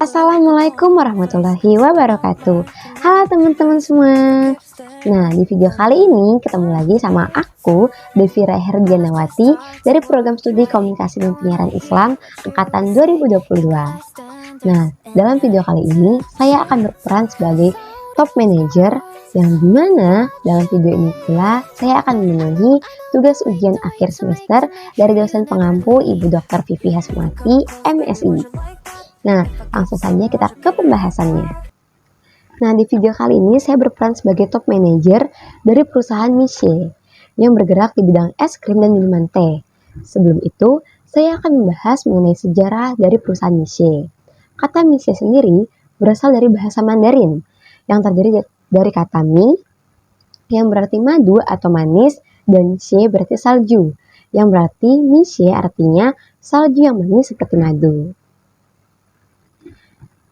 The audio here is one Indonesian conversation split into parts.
Assalamualaikum warahmatullahi wabarakatuh. Halo teman-teman semua. Nah, di video kali ini ketemu lagi sama aku, Devira Herdianawati dari program studi Komunikasi dan Penyiaran Islam angkatan 2022. Nah, dalam video kali ini saya akan berperan sebagai top manager yang dimana dalam video ini pula saya akan memenuhi tugas ujian akhir semester dari dosen pengampu Ibu Dr. Vivi Hasmati, MSI. Nah, langsung saja kita ke pembahasannya. Nah, di video kali ini saya berperan sebagai top manager dari perusahaan Misye yang bergerak di bidang es krim dan minuman teh. Sebelum itu, saya akan membahas mengenai sejarah dari perusahaan Misye. Kata Misye sendiri berasal dari bahasa Mandarin yang terdiri dari kata mi yang berarti madu atau manis dan she berarti salju yang berarti Misye artinya salju yang manis seperti madu.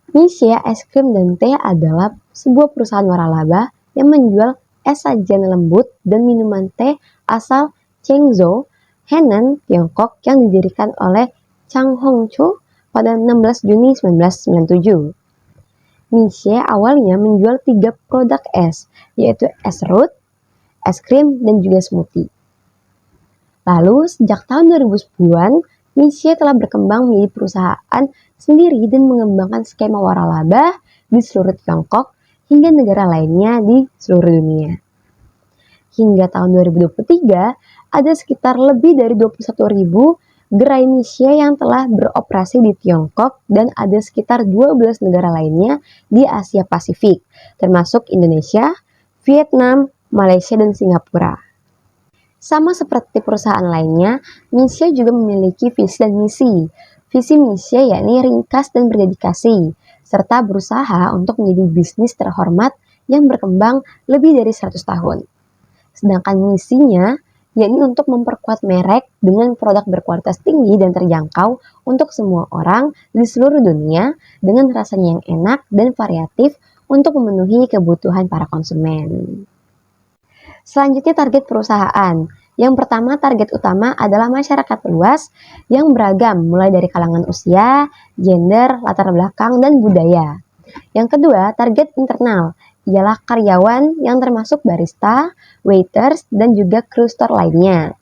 Misye Es Krim dan Teh adalah sebuah perusahaan waralaba yang menjual es sajian lembut dan minuman teh asal Chengzhou, Henan, Tiongkok yang didirikan oleh Chang Hongchu pada 16 Juni 1997. Misye awalnya menjual 3 produk es, yaitu es serut, es krim, dan juga smoothie. Lalu, sejak tahun 2010-an, Misye telah berkembang menjadi perusahaan sendiri dan mengembangkan skema waralaba di seluruh Tiongkok hingga negara lainnya di seluruh dunia. Hingga tahun 2023, ada sekitar lebih dari 21.000 gerai Misye yang telah beroperasi di Tiongkok dan ada sekitar 12 negara lainnya di Asia Pasifik, termasuk Indonesia, Vietnam, Malaysia, dan Singapura. Sama seperti perusahaan lainnya, Misye juga memiliki visi dan misi. Visi Misye yakni ringkas dan berdedikasi, serta berusaha untuk menjadi bisnis terhormat yang berkembang lebih dari 100 tahun. Sedangkan misinya yakni untuk memperkuat merek dengan produk berkualitas tinggi dan terjangkau untuk semua orang di seluruh dunia dengan rasanya yang enak dan variatif untuk memenuhi kebutuhan para konsumen. Selanjutnya target perusahaan. Yang pertama, target utama adalah masyarakat luas yang beragam mulai dari kalangan usia, gender, latar belakang, dan budaya. Yang kedua, target internal ialah karyawan yang termasuk barista, waiters, dan juga kru store lainnya.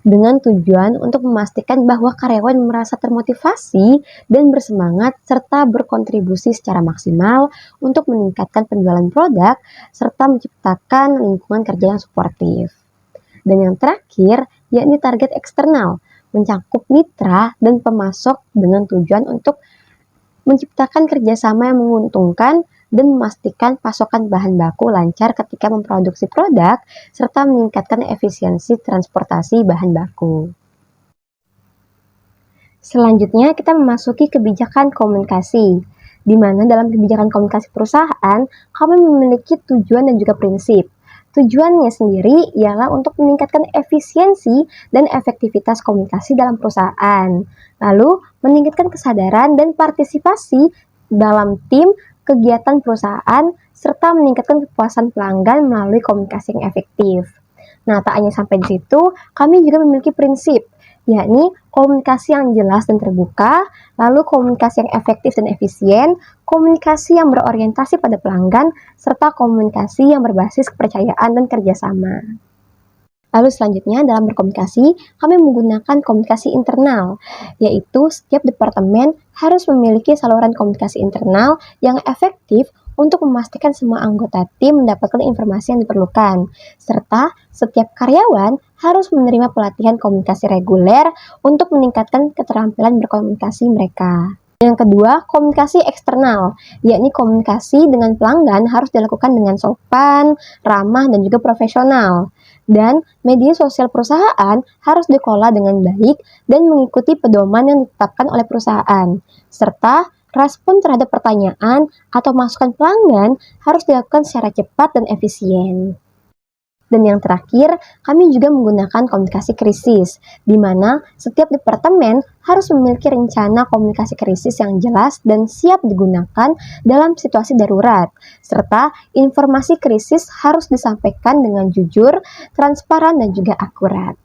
Dengan tujuan untuk memastikan bahwa karyawan merasa termotivasi dan bersemangat serta berkontribusi secara maksimal untuk meningkatkan penjualan produk serta menciptakan lingkungan kerja yang suportif. Dan yang terakhir, yakni target eksternal, mencakup mitra dan pemasok dengan tujuan untuk menciptakan kerjasama yang menguntungkan dan memastikan pasokan bahan baku lancar ketika memproduksi produk, serta meningkatkan efisiensi transportasi bahan baku. Selanjutnya, kita memasuki kebijakan komunikasi, di mana dalam kebijakan komunikasi perusahaan, kami memiliki tujuan dan juga prinsip. Tujuannya sendiri ialah untuk meningkatkan efisiensi dan efektivitas komunikasi dalam perusahaan, lalu meningkatkan kesadaran dan partisipasi dalam tim kegiatan perusahaan, serta meningkatkan kepuasan pelanggan melalui komunikasi yang efektif. Nah, tak hanya sampai di situ, kami juga memiliki prinsip, yakni komunikasi yang jelas dan terbuka, lalu komunikasi yang efektif dan efisien, komunikasi yang berorientasi pada pelanggan, serta komunikasi yang berbasis kepercayaan dan kerjasama. Lalu selanjutnya dalam berkomunikasi, kami menggunakan komunikasi internal, yaitu setiap departemen harus memiliki saluran komunikasi internal yang efektif untuk memastikan semua anggota tim mendapatkan informasi yang diperlukan, serta setiap karyawan harus menerima pelatihan komunikasi reguler untuk meningkatkan keterampilan berkomunikasi mereka. Yang kedua, komunikasi eksternal, yakni komunikasi dengan pelanggan harus dilakukan dengan sopan, ramah, dan juga profesional. Dan media sosial perusahaan harus dikelola dengan baik dan mengikuti pedoman yang ditetapkan oleh perusahaan. Serta respon terhadap pertanyaan atau masukan pelanggan harus dilakukan secara cepat dan efisien. Dan yang terakhir, kami juga menggunakan komunikasi krisis, di mana setiap departemen harus memiliki rencana komunikasi krisis yang jelas dan siap digunakan dalam situasi darurat, serta informasi krisis harus disampaikan dengan jujur, transparan, dan juga akurat.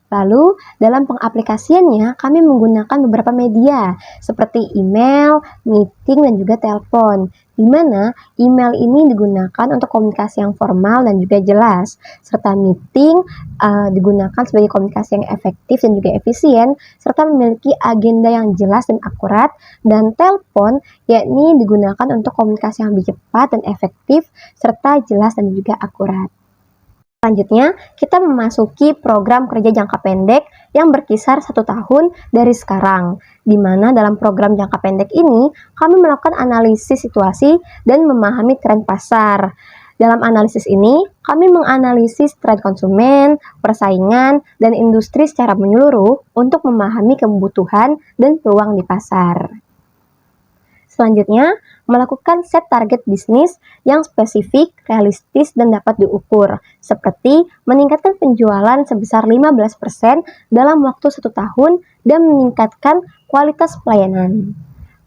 Lalu, dalam pengaplikasiannya, kami menggunakan beberapa media seperti email, meeting, dan juga telepon. Di mana email ini digunakan untuk komunikasi yang formal dan juga jelas, serta meeting digunakan sebagai komunikasi yang efektif dan juga efisien, serta memiliki agenda yang jelas dan akurat, dan telepon yakni digunakan untuk komunikasi yang lebih cepat dan efektif, serta jelas dan juga akurat. Selanjutnya, kita memasuki program kerja jangka pendek yang berkisar 1 tahun dari sekarang, di mana dalam program jangka pendek ini, kami melakukan analisis situasi dan memahami tren pasar. Dalam analisis ini, kami menganalisis tren konsumen, persaingan, dan industri secara menyeluruh untuk memahami kebutuhan dan peluang di pasar. Selanjutnya, melakukan set target bisnis yang spesifik, realistis, dan dapat diukur, seperti meningkatkan penjualan sebesar 15% dalam waktu 1 tahun dan meningkatkan kualitas pelayanan.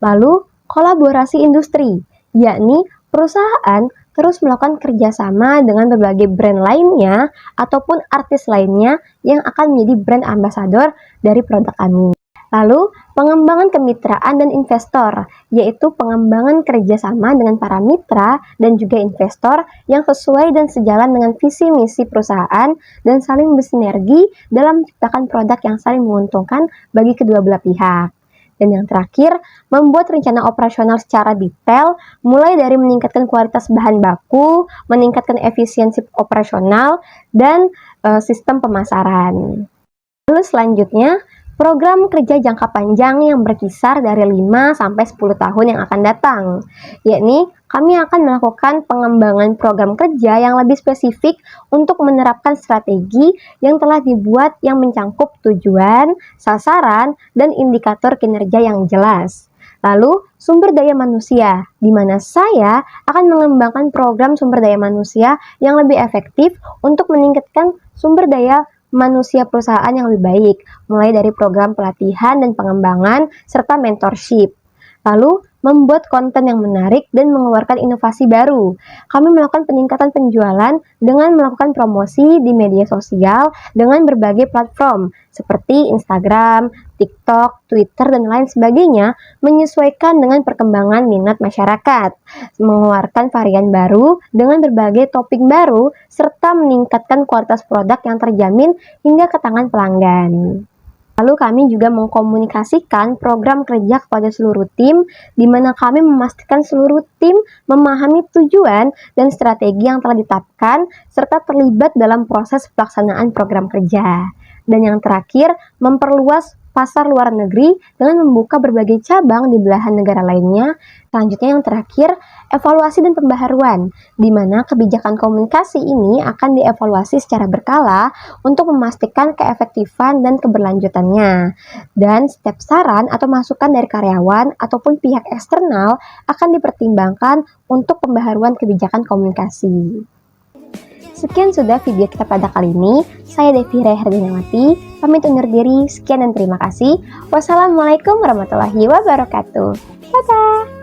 Lalu, kolaborasi industri, yakni perusahaan terus melakukan kerjasama dengan berbagai brand lainnya ataupun artis lainnya yang akan menjadi brand ambassador dari produk kami. Lalu, pengembangan kemitraan dan investor, yaitu pengembangan kerjasama dengan para mitra dan juga investor yang sesuai dan sejalan dengan visi misi perusahaan dan saling bersinergi dalam menciptakan produk yang saling menguntungkan bagi kedua belah pihak. Dan yang terakhir, membuat rencana operasional secara detail, mulai dari meningkatkan kualitas bahan baku, meningkatkan efisiensi operasional, dan sistem pemasaran. Lalu selanjutnya, program kerja jangka panjang yang berkisar dari 5 sampai 10 tahun yang akan datang, yakni kami akan melakukan pengembangan program kerja yang lebih spesifik untuk menerapkan strategi yang telah dibuat yang mencangkup tujuan, sasaran, dan indikator kinerja yang jelas. Lalu, sumber daya manusia, di mana saya akan mengembangkan program sumber daya manusia yang lebih efektif untuk meningkatkan sumber daya manusia perusahaan yang lebih baik, mulai dari program pelatihan dan pengembangan, serta mentorship. Lalu, membuat konten yang menarik dan mengeluarkan inovasi baru. Kami melakukan peningkatan penjualan dengan melakukan promosi di media sosial dengan berbagai platform seperti Instagram, TikTok, Twitter, dan lain sebagainya, menyesuaikan dengan perkembangan minat masyarakat, mengeluarkan varian baru dengan berbagai topik baru, serta meningkatkan kualitas produk yang terjamin hingga ke tangan pelanggan. Lalu kami juga mengkomunikasikan program kerja kepada seluruh tim, di mana kami memastikan seluruh tim memahami tujuan dan strategi yang telah ditetapkan, serta terlibat dalam proses pelaksanaan program kerja. Dan yang terakhir, memperluas pasar luar negeri dengan membuka berbagai cabang di belahan negara lainnya. Selanjutnya yang terakhir, evaluasi dan pembaharuan, di mana kebijakan komunikasi ini akan dievaluasi secara berkala untuk memastikan keefektifan dan keberlanjutannya. Dan setiap saran atau masukan dari karyawan ataupun pihak eksternal akan dipertimbangkan untuk pembaharuan kebijakan komunikasi. Sekian sudah video kita pada kali ini. Saya Devi Herdinawati, pamit undur diri. Sekian dan terima kasih. Wassalamualaikum warahmatullahi wabarakatuh. Dadah!